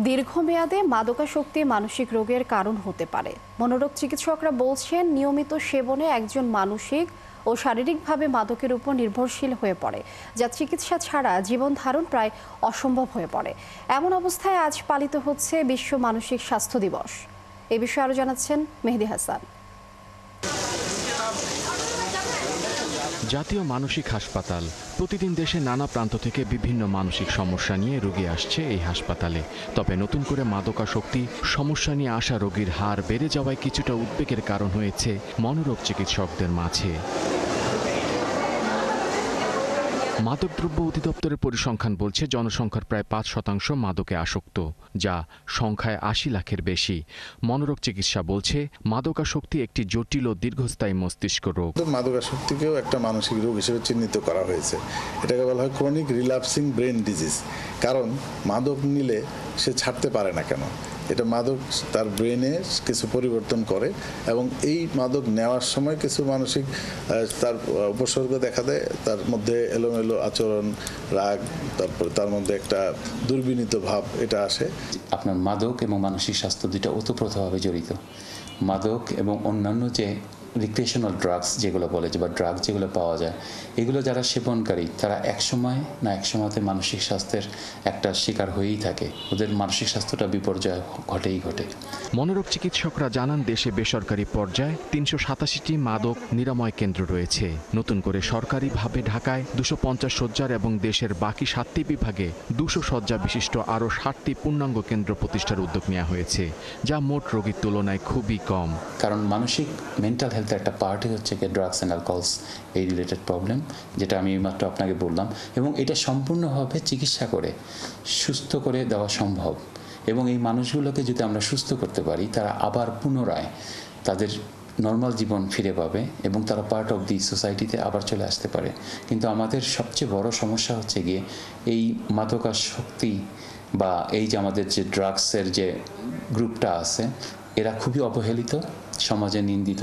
দীর্ঘমেয়াদে মাদকাসক্তি মানসিক রোগের কারণ হতে পারে। মনোরোগ চিকিৎসকরা বলছেন, নিয়মিত সেবনে একজন মানসিক ও শারীরিকভাবে মাদকের উপর নির্ভরশীল হয়ে পড়ে, যা চিকিৎসা ছাড়া জীবন ধারণ প্রায় অসম্ভব হয়ে পড়ে। এমন অবস্থায় আজ পালিত হচ্ছে বিশ্ব মানসিক স্বাস্থ্য দিবস। এ বিষয়ে আরো জানাচ্ছেন মেহেদী হাসান। জাতীয় মানসিক হাসপাতাল প্রতিদিন দেশে নানা প্রান্ত থেকে বিভিন্ন মানসিক সমস্যা নিয়ে রোগী আসছে এই হাসপাতালে। তবে নতুন করে মাদকাসক্তি সমস্যা নিয়ে আসা রোগীর হার বেড়ে যাওয়ায় কিছুটা উদ্বেগের কারণ হয়েছে মনোরোগ চিকিৎসকদের মাঝে। মাদকদ্রব্য অধিদপ্তরের পরিসংখ্যান বলছে, জনসংখ্যার প্রায় ৫% মাদকে আসক্ত, যা সংখ্যায় ৮০ লাখের বেশি। মনোরোগ চিকিৎসা বলছে, মাদকাসক্তি একটি জটিল ও দীর্ঘস্থায়ী মস্তিষ্ক রোগ। মাদকাসক্তিকেও একটা মানসিক রোগ হিসেবে চিহ্নিত করা হয়েছে। এটাকে বলা হয় ক্রনিক রিল্যাপসিং ব্রেন ডিজিজ। কারণ মাদক নিলে সে ছাড়তে পারে না কেন? এটা মাদক তার ব্রেনে কিছু পরিবর্তন করে এবং এই মাদক নেওয়ার সময় কিছু মানসিক তার উপসর্গ দেখা দেয়। তার মধ্যে এলোমেলো আচরণ, রাগ, তারপরে তার মধ্যে একটা দুর্বিনীত ভাব এটা আসে। আপনার মাদক এবং মানসিক স্বাস্থ্য দুটো ওতপ্রোতভাবে জড়িত। মাদক এবং অন্যান্য যে রিক্রিয়েশনাল ড্রাগস যেগুলো বলে বা ড্রাগ যেগুলো পাওয়া যায়, এগুলো যারা সেবনকারী তারা একসময় না একসময়তে মানসিক স্বাস্থ্যের একটা শিকার হয়েই থাকে। ওদের মানসিক স্বাস্থ্যটা বিপর্যয় ঘটে। মনোরোগ চিকিৎসকরা জানান, দেশে বেসরকারি পর্যায়ে ৩৮৭টি মাদক নিরাময় কেন্দ্র রয়েছে। নতুন করে সরকারিভাবে ঢাকায় ২৫০ শয্যার এবং দেশের বাকি ৭টি বিভাগে ২০০ শয্যা বিশিষ্ট আরও ৬০টি পূর্ণাঙ্গ কেন্দ্র প্রতিষ্ঠার উদ্যোগ নেওয়া হয়েছে, যা মোট রোগীর তুলনায় খুবই কম। কারণ মানসিক মেন্টাল হেলথের একটা পার্টই হচ্ছে কি ড্রাগস অ্যান্ড অ্যালকোহলস এই রিলেটেড প্রবলেম, যেটা আমি মাত্র আপনাকে বললাম। এবং এটা সম্পূর্ণভাবে চিকিৎসা করে সুস্থ করে দেওয়া সম্ভব। এবং এই মানুষগুলোকে যদি আমরা সুস্থ করতে পারি, তারা আবার পুনরায় তাদের নর্মাল জীবন ফিরে পাবে এবং তারা পার্ট অফ দি সোসাইটিতে আবার চলে আসতে পারে। কিন্তু আমাদের সবচেয়ে বড় সমস্যা হচ্ছে গিয়ে এই মাদকাসক্তি বা এই যে আমাদের যে ড্রাগসের যে গ্রুপটা আছে, এরা খুবই অবহেলিত, সমাজে নিন্দিত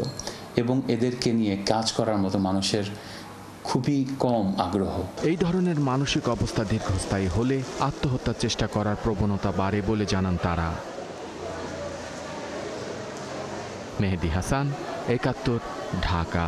এবং এদেরকে নিয়ে কাজ করার মতো মানুষের খুবই কম আগ্রহ। এই ধরনের মানসিক অবস্থা দীর্ঘস্থায়ী হলে আত্মহত্যার চেষ্টা করার প্রবণতা বাড়ে বলে জানান তারা। মেহেদী হাসান, ৭১, ঢাকা।